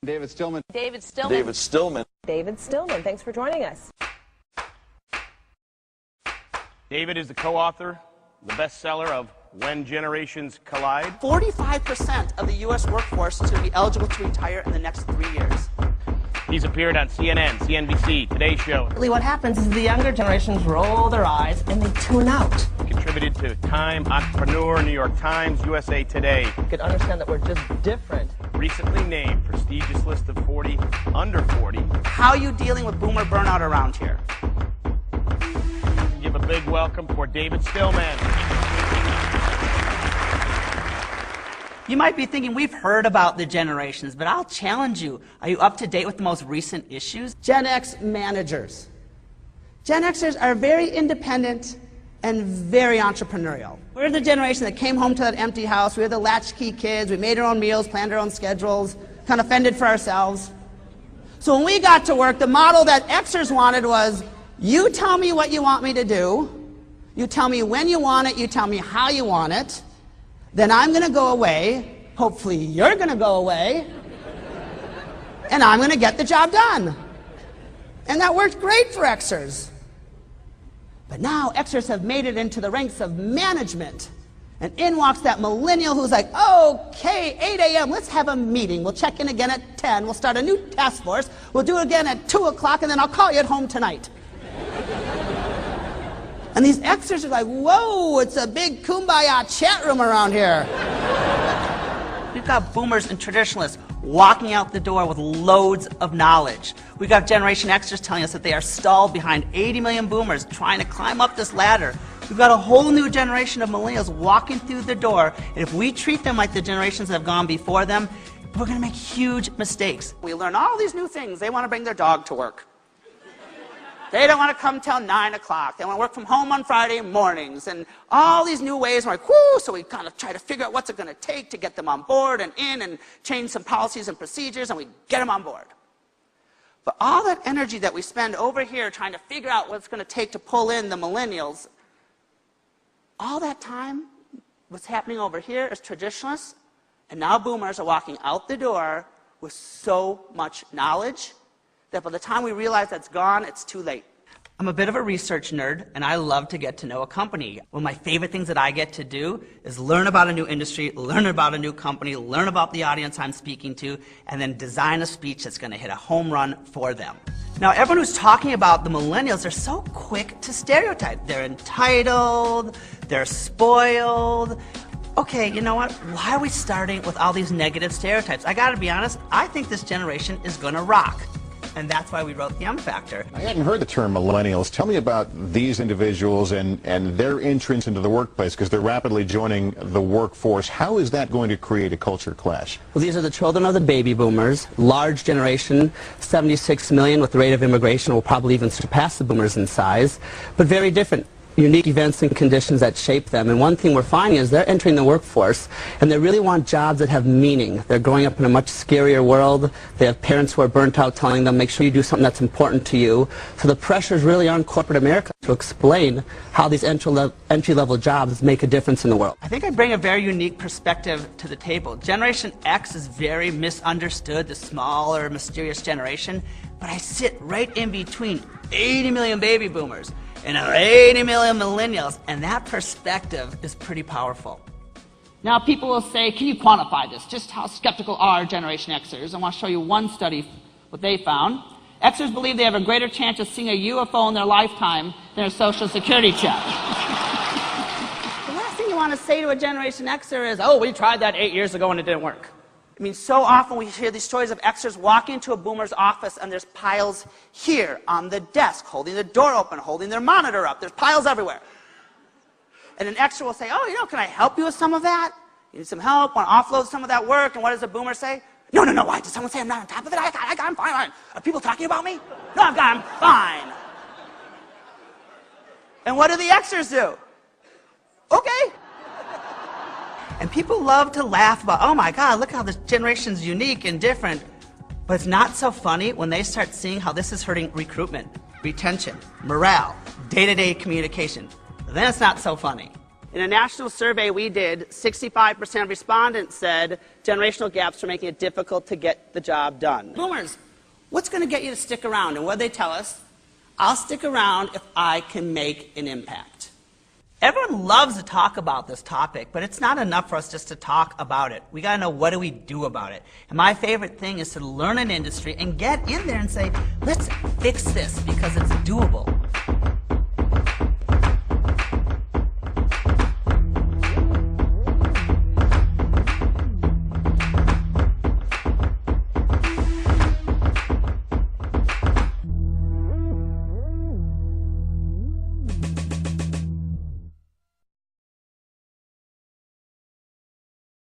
David Stillman. David Stillman. David Stillman. David Stillman, thanks for joining us. David is the co-author, the bestseller of When Generations Collide. 45% of the U.S. workforce is going to be eligible to retire in the next 3 years. He's appeared on CNN, CNBC, Today Show. What happens is the younger generations roll their eyes and they tune out. Contributed to Time, Entrepreneur, New York Times, USA Today. You could understand that we're just different. Recently named prestigious list of 40 under 40. How are you dealing with boomer burnout around here? Give a big welcome for David Stillman. You might be thinking, we've heard about the generations, but I'll challenge you. Are you up to date with the most recent issues? Gen X managers. Gen Xers are very independent and very entrepreneurial. We're the generation that came home to that empty house. We were the latchkey kids. We made our own meals, planned our own schedules, kind of fended for ourselves. So when we got to work, the model that Xers wanted was, you tell me what you want me to do, you tell me when you want it, you tell me how you want it, then I'm going to go away, hopefully you're going to go away, and I'm going to get the job done. And that worked great for Xers. But now Xers have made it into the ranks of management. And in walks that millennial who's like, okay, 8 a.m., let's have a meeting. We'll check in again at 10. We'll start a new task force. We'll do it again at 2 o'clock, and then I'll call you at home tonight. And these Xers are like, whoa, it's a big kumbaya chat room around here. We've got boomers and traditionalists walking out the door with loads of knowledge. We've got Generation Xers telling us that they are stalled behind 80 million boomers trying to climb up this ladder. We've got a whole new generation of millennials walking through the door, and if we treat them like the generations that have gone before them, we're going to make huge mistakes. We learn all these new things. They want to bring their dog to work. They don't want to come till 9 o'clock. They want to work from home on Friday mornings. And all these new ways. We're like, whoo! So we kind of try to figure out what's it going to take to get them on board and in and change some policies and procedures, and we get them on board. But all that energy that we spend over here trying to figure out what it's going to take to pull in the millennials, all that time, what's happening over here is traditionalists, and now boomers are walking out the door with so much knowledge that by the time we realize that's gone, it's too late. I'm a bit of a research nerd, and I love to get to know a company. One of my favorite things that I get to do is learn about a new industry, learn about a new company, learn about the audience I'm speaking to, and then design a speech that's going to hit a home run for them. Now, everyone who's talking about the millennials, they're so quick to stereotype. They're entitled, they're spoiled. Okay, you know what? Why are we starting with all these negative stereotypes? I gotta be honest, I think this generation is gonna rock. And that's why we wrote The M Factor. I hadn't heard the term millennials. Tell me about these individuals and their entrance into the workplace, because they're rapidly joining the workforce. How is that going to create a culture clash? Well, these are the children of the baby boomers, large generation, 76 million with the rate of immigration will probably even surpass the boomers in size, but very different. Unique events and conditions that shape them. And one thing we're finding is they're entering the workforce and they really want jobs that have meaning. They're growing up in a much scarier world. They have parents who are burnt out telling them, make sure you do something that's important to you. So the pressures really are on corporate America to explain how these entry-level jobs make a difference in the world. I think I bring a very unique perspective to the table. Generation X is very misunderstood, the smaller, mysterious generation, but I sit right in between 80 million baby boomers and 80 million millennials, and that perspective is pretty powerful. Now people will say, can you quantify this? Just how skeptical are Generation Xers? I want to show you one study, what they found. Xers believe they have a greater chance of seeing a UFO in their lifetime than a Social Security check. The last thing you want to say to a Generation Xer is, oh, we tried that 8 years ago and it didn't work. I mean, so often we hear these stories of Xers walking into a boomer's office and there's piles here on the desk, holding the door open, holding their monitor up. There's piles everywhere. And an Xer will say, oh, you know, can I help you with some of that? You need some help? Want to offload some of that work? And what does the boomer say? No, why? Did someone say I'm not on top of it? I'm fine. Are people talking about me? No, I'm fine. And what do the Xers do? Okay. And people love to laugh about, oh my God, look how this generation's unique and different. But it's not so funny when they start seeing how this is hurting recruitment, retention, morale, day-to-day communication. Then it's not so funny. In a national survey we did, 65% of respondents said generational gaps are making it difficult to get the job done. Boomers, what's going to get you to stick around? And what they tell us? I'll stick around if I can make an impact. Everyone loves to talk about this topic, but it's not enough for us just to talk about it. We got to know, what do we do about it? And my favorite thing is to learn an industry and get in there and say, let's fix this because it's doable.